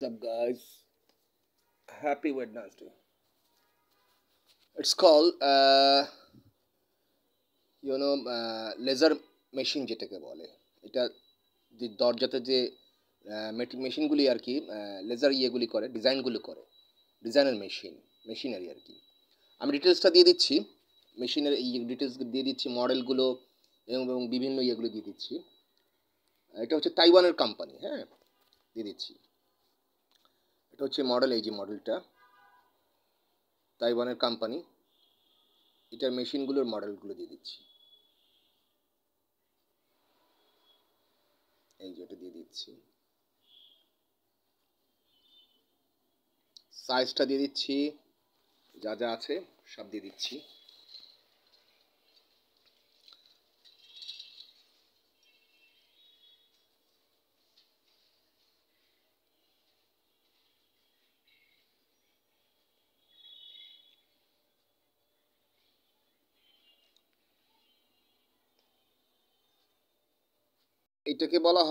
What's up, guys? Happy Wednesday. It's called laser machine যেটাকে বলে। এটা যে দরজাতে যে মেশিনগুলি আর কি লেজার ইয়েগুলি করে, ডিজাইনগুলো করে, ডিজাইনের মেশিনারি আর কি। আমি ডিটেলসটা দিয়ে দিচ্ছি, মেশিনের এই ডিটেলস দিয়ে দিচ্ছি, মডেলগুলো এবং বিভিন্ন ইয়েগুলো দিয়ে দিচ্ছি। এটা হচ্ছে তাইওয়ানের কোম্পানি, হ্যাঁ, দিয়ে দিচ্ছি। এটা হচ্ছে মডেল, এই যে মডেলটা তাইওয়ানের কোম্পানি, এটার মেশিনগুলোর মডেলগুলো দিয়ে দিচ্ছি। এই যে এটা দিয়ে দিচ্ছি, সাইজটা দিয়ে দিচ্ছি, যা যা আছে সব দিয়ে দিচ্ছি। এটাকে বলা হয়